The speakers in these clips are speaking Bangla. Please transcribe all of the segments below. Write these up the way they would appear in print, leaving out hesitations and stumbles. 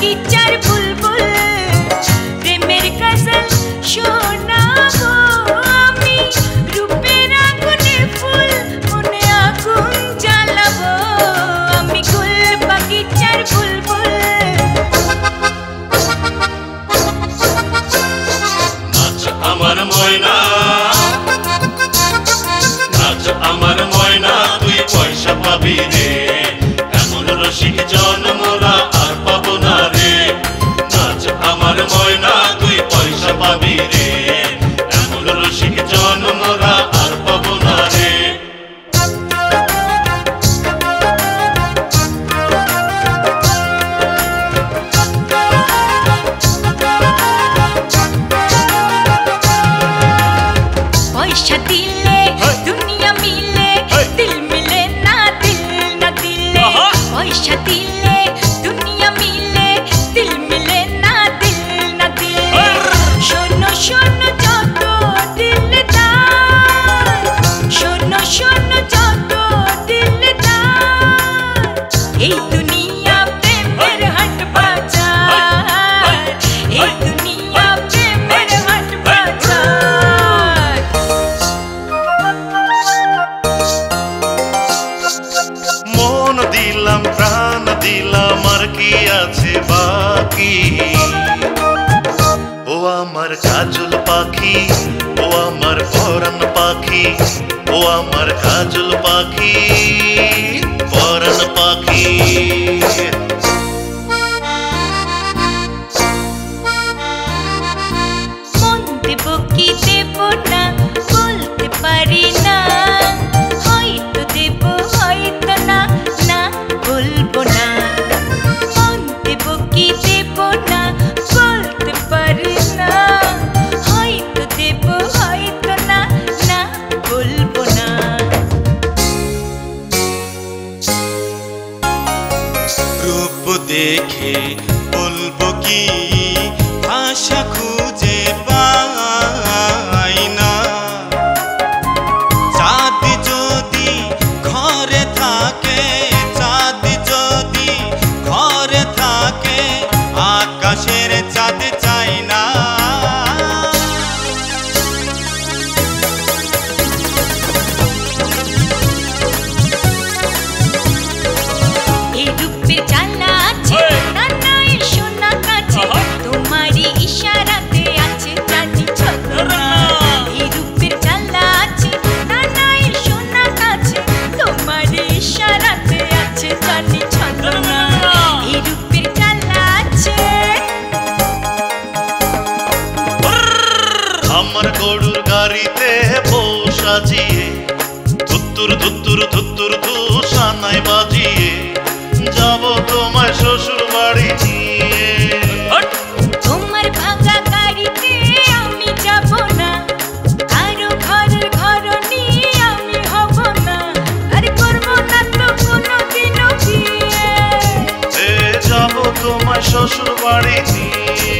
বাগিচার বুলবুল প্রেমের গজল শোনাবো আমি রূপের আগুনে ফুল মনে আগুন জ্বালাবো আমি ফুল বাগিচার বুলবুল নাচ আমার ময়না নাচ আমার ময়না তুই পয়সা পাবি রে এমন রসিক জন্মরা আর পাবো না রে নাচ আমার ময়না তুই পয়সা পাবি রে এমন রসিক জন্মরা আর পাবো না রে পয়সা দিলে দুনিয়া মিলে দিল মিলে না দিলে পয়সা দিলে দুনিয়া মিলে দিল মিলে না দিলে শোনো শোনো যত দিলদার শোনো শোনো যত দিলদার এই দুনিয়া প্রেমের হাট বাজার এই দুনিয়া প্রেমের হাট বাজার মন দিলাম প্রাণ দিলাম আর কি আছে বাকি ও আমার কাজল পাখি ও আমার পরাণ পাখি ও আমার কাজল পাখি পরাণ পাখি মন দেব কি দেব না বলতে পারি না হয়তো দেব হয়তো না না বলবো না মন দেব কি দেব না বলতে পারি না হয়তো দেব হয়তো না না বলবো না রূপ দেখে বলবো কি ভাষা খুঁজে পাই না চাঁদ যদি ঘরে থাকে চাঁদ যদি ঘরে থাকে আকাশের চাঁদ চাই না এই রূপের জ্বালা আছে না নাই সোনা কাছে তোমারই ইশারাতে আছে জানি ছলনা এই রূপের জ্বালা আছে না নাই সোনা কাছে তোমারই ইশারাতে আছে জানি ছলনা এই রূপের জ্বালা আছে আমার গরুর গাড়িতে বস সাজিয়ে ধুত্তুর ধুত্তুর ধুত্তুর ধুসানায় বাজিয়ে যাব তোমায় শ্বশুর বাড়ি নিয়ে তোমার ভাঙা গাড়িতে আমি যাব না কারো ঘরের ঘরনি আমি হব না আর করব না তো কোনোদিনও বিয়ে যাব তোমায় শ্বশুর বাড়ি নিয়ে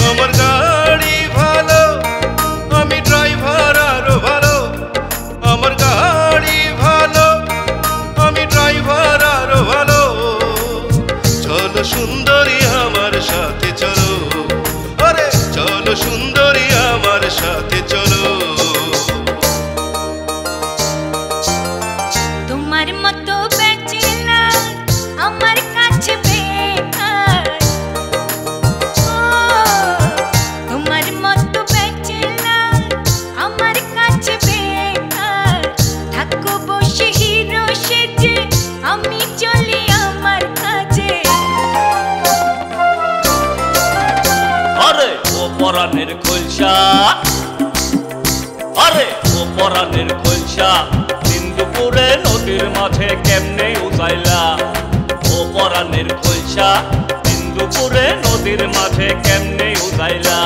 আমার গাড়ি ভালো আমি ড্রাইভার আরো ভালো আমার গাড়ি ভালো আমি ড্রাইভার আরো ভালো চলো সুন্দরী আমার সাথে চলো আরে চলো সুন্দরী আমার সাথে চলো তোমার মতো ব্যাচেলার আমার কাছে বেকার তোমার মতো ব্যাচেলার আমার কাছে বেকার থাকো বসে হিরো সেজে আমি চলি আমার কাজে আরে ও পরাণের খোলসা আরে ও পরাণের খোলসা সিন্ধুপুরে নদীর মাঝে কেমনে উজাইলা ও পরাণের খোলসা সিন্ধুপুরে নদীর মাঝে কেমনে উজাইলা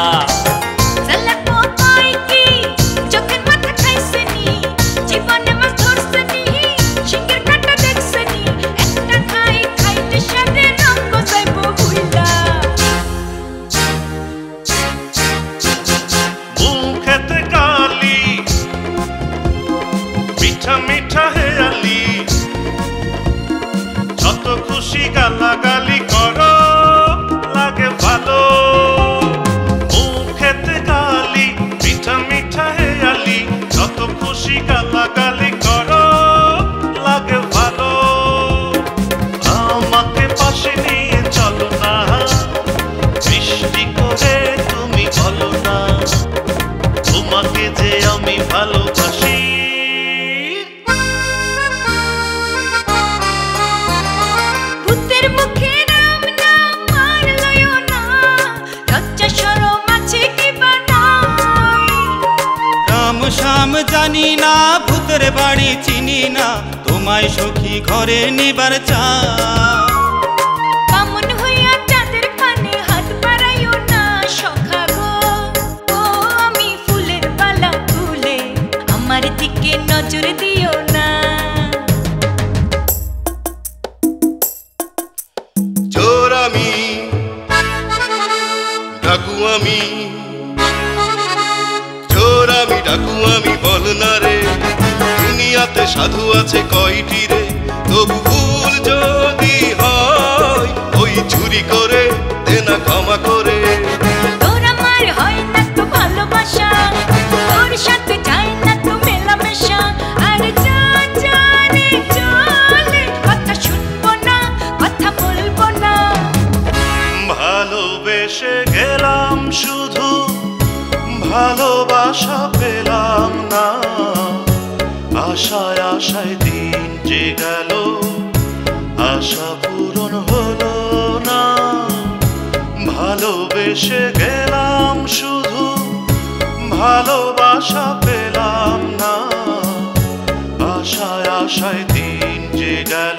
চালাকো কই কি চোখের মাথা খাইছনি জীবনে মাছ ধরছনি শিঙ্গের কাটা দেখছনি একটা খাইতে সাথে রঙ্গ যাইবো ভুইলা তোমাকে যে আমি ভালোবাসি। ভূতের মুখে রাম নাম আর লয়ো না, লজ্জা শরম আছে কি বা নাই। রাম শ্যাম জানি না, ভূতের বাড়ি চিনি না, তোমায় সখী ঘরে নিবার চা। বামুন হইয়া চাঁদের পানে হাত বাড়াইও না সখা গো। ও আমি ফুলের পালা তুলে, আমার দিকে নজর দিও না। চোর আমি, ডাকু আমি, চোর আমি ডাকু আমি, বল না রে দুনিয়াতে সাধু আছে কয়টি রে? তবু ভুল যদি হয় ওই চুরি করে দে না ক্ষমা করে। তোর আমার হয় না তো ভালোবাসা, তোর সাথে যায় না তো মেলামেশা। আর জানে চলে, কথা শুনবো না, কথা বলবো না। ভালোবেসে গেলাম শুধু, ভালোবাসা পেলাম না। আশায় আশায় দিন যে গেল, আশা পূরণ হলো না। ভালোবেসে গেলাম শুধু, ভালোবাসা পেলাম না। আশায় আশায় দিন যে গেল,